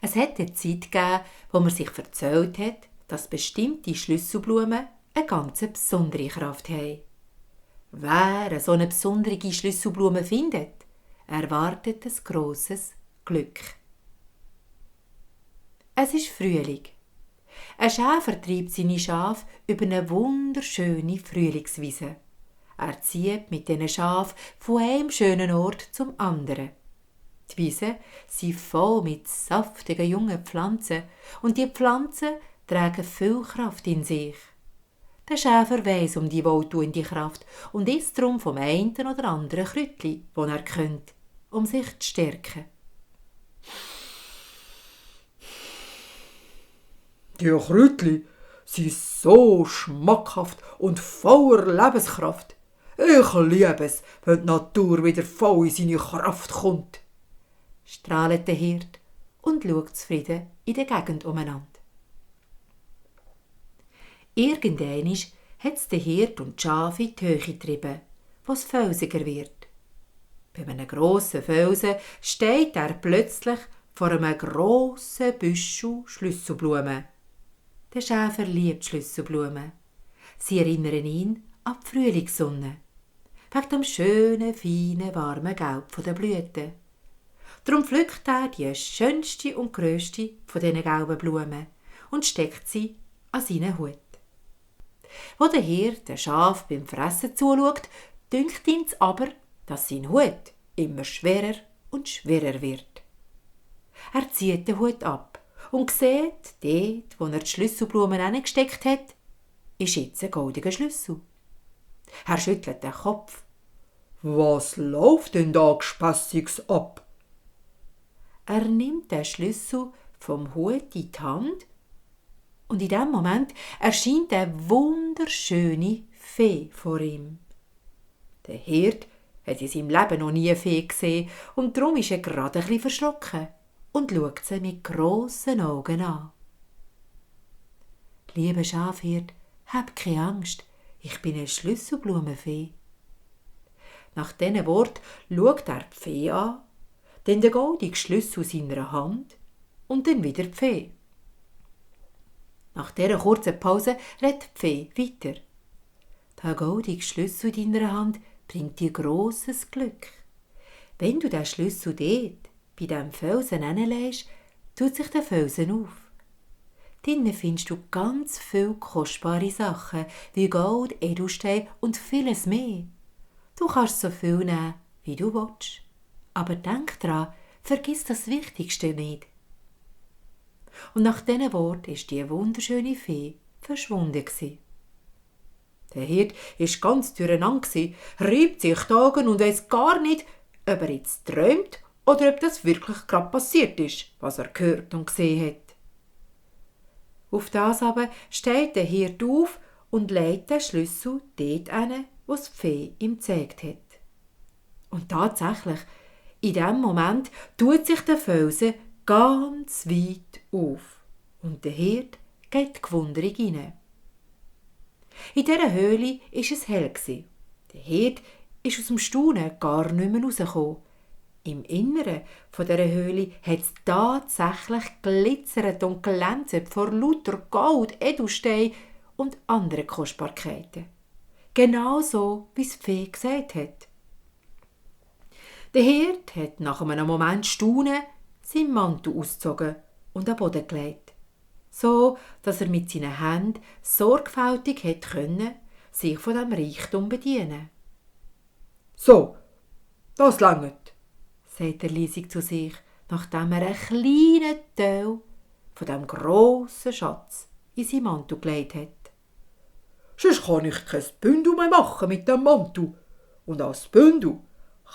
Es hat eine Zeit gegeben, wo man sich erzählt hat, dass bestimmte Schlüsselblumen eine ganz besondere Kraft haben. Wer so eine besondere Schlüsselblume findet, erwartet ein grosses Glück. Es ist Frühling. Ein Schäfer treibt seine Schafe über eine wunderschöne Frühlingswiese. Er zieht mit diesen Schafen von einem schönen Ort zum anderen. Die Wiesen sind voll mit saftigen jungen Pflanzen und die Pflanzen tragen viel Kraft in sich. Der Schäfer weiss um die wohltuende Kraft und isst darum vom einen oder anderen Kräutli, das er kennt, um sich zu stärken. Die Kräutli sind so schmackhaft und voller Lebenskraft. Ich liebe es, wenn die Natur wieder voll in seine Kraft kommt, strahlt der Hirt und schaut zufrieden in der Gegend umeinander. Irgendeinmal hat es der Hirt und die Schafe in die Höhe getrieben, wo es felsiger wird. Bei einem grossen Felsen steht er plötzlich vor einem grossen Büschel Schlüsselblumen. Der Schäfer liebt Schlüsselblumen. Sie erinnern ihn an die Frühlingssonne, wegen dem schönen, feinen, warmen Gelb der Blüten. Darum pflückt er die schönste und grösste von diesen gelben Blumen und steckt sie an seinen Hut. Wo der Hirt dem Schaf beim Fressen zuschaut, dünkt ihm aber, dass sein Hut immer schwerer und schwerer wird. Er zieht den Hut ab und sieht, dort, wo er die Schlüsselblumen hineingesteckt hat, ist jetzt ein goldener Schlüssel. Er schüttelt den Kopf. Was läuft denn da Gespässiges ab? Er nimmt den Schlüssel vom Hut in die Hand und in dem Moment erscheint eine wunderschöne Fee vor ihm. Der Hirt hat in seinem Leben noch nie eine Fee gesehen und darum ist er gerade ein bisschen verschrocken und schaut sie mit grossen Augen an. Lieber Schafhirt, hab keine Angst, ich bin eine Schlüsselblumenfee. Nach diesen Worten schaut er die Fee an, dann den goldenen Schlüssel aus seiner Hand und dann wieder die Fee. Nach dieser kurzen Pause redet die Fee weiter. Der goldene Schlüssel in deiner Hand bringt dir grosses Glück. Wenn du den Schlüssel dort bei diesem Felsen hineinlegst, tut sich der Felsen auf. Drinnen findest du ganz viele kostbare Sachen, wie Gold, Edelsteine und vieles mehr. Du kannst so viel nehmen, wie du willst. Aber denk dran, vergiss das Wichtigste nicht. Und nach diesen Worten ist die wunderschöne Fee verschwunden. Der Hirt war ganz durcheinander, reibt sich die Augen und weiss gar nicht, ob er jetzt träumt oder ob das wirklich gerade passiert ist, was er gehört und gesehen hat. Auf das aber steht der Hirt auf und legt den Schlüssel dort hin, wo die Fee ihm gezeigt hat. Und tatsächlich, in dem Moment tut sich der Felsen ganz weit auf und der Hirt geht gewundrig hinein. In dieser Höhle war es hell. Der Hirt ist aus dem Staunen gar nicht mehr rausgekommen. Im Inneren dieser Höhle hat es tatsächlich glitzert und glänzert vor lauter Gold, Edelstein und anderen Kostbarkeiten. Genau so, wie es die Fee gesagt hat. Der Hirt hat nach einem Moment Staunen seinen Mantel ausgezogen und an den Boden gelegt, so dass er mit seinen Händen sorgfältig hätte können, sich von dem Reichtum bedienen. So, das langt, sagt er leisig zu sich, nachdem er einen kleinen Teil von dem grossen Schatz in seinen Mantel gelegt hat. Sonst kann ich kein Bündel mehr machen mit dem Mantel. Und als Bündel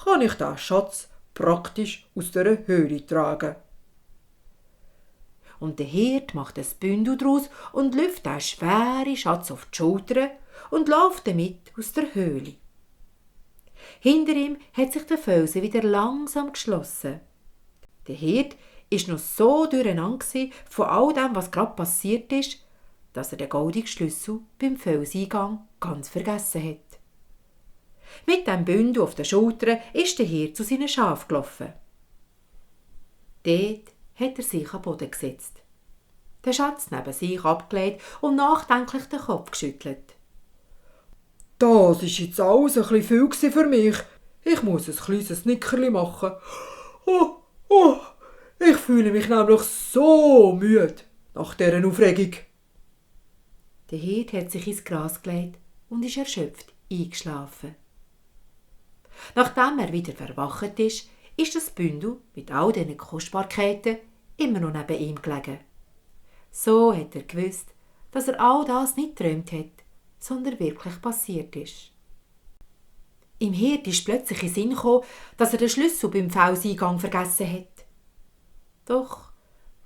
kann ich den Schatz praktisch aus der Höhle tragen. Und der Hirt macht ein Bündel daraus und lüpft den schweren Schatz auf die Schultern und läuft damit aus der Höhle. Hinter ihm hat sich der Felsen wieder langsam geschlossen. Der Hirt war noch so durcheinander von all dem, was gerade passiert ist, dass er den goldenen Schlüssel beim Felseingang ganz vergessen hat. Mit dem Bündel auf den Schultern ist der Hirt zu seinen Schafen gelaufen. Dort hat er sich am Boden gesetzt, den Schatz neben sich abgelegt und nachdenklich den Kopf geschüttelt. Das ist jetzt alles ein bisschen viel für mich. Ich muss ein kleines Nickerli machen. Oh, ich fühle mich nämlich so müde nach dieser Aufregung. Der Hirt hat sich ins Gras gelegt und ist erschöpft eingeschlafen. Nachdem er wieder verwacht ist das Bündel mit all diesen Kostbarkeiten immer noch neben ihm gelegen. So hat er gewusst, dass er all das nicht geträumt hat, sondern wirklich passiert ist. Im Hirt ist plötzlich in den Sinn gekommen, dass er den Schlüssel beim Felseingang vergessen hat. Doch,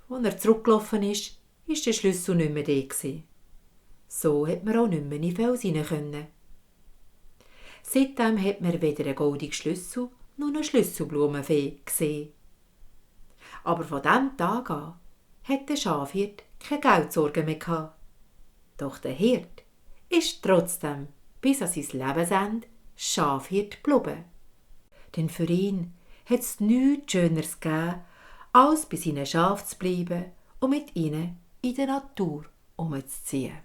als er zurückgelaufen ist der Schlüssel nicht mehr da. So hat man auch nicht mehr in den Fels rein können. Seitdem hat man weder einen goldenen Schlüssel noch eine Schlüsselblumenfee gesehen. Aber von diesem Tag an hat der Schafhirt keine Geldsorgen mehr gehabt. Doch der Hirt ist trotzdem bis an sein Lebensende Schafhirt geblieben. Denn für ihn hat es nichts Schöneres gegeben, als bei seinen Schafen zu bleiben und mit ihnen in der Natur umzuziehen.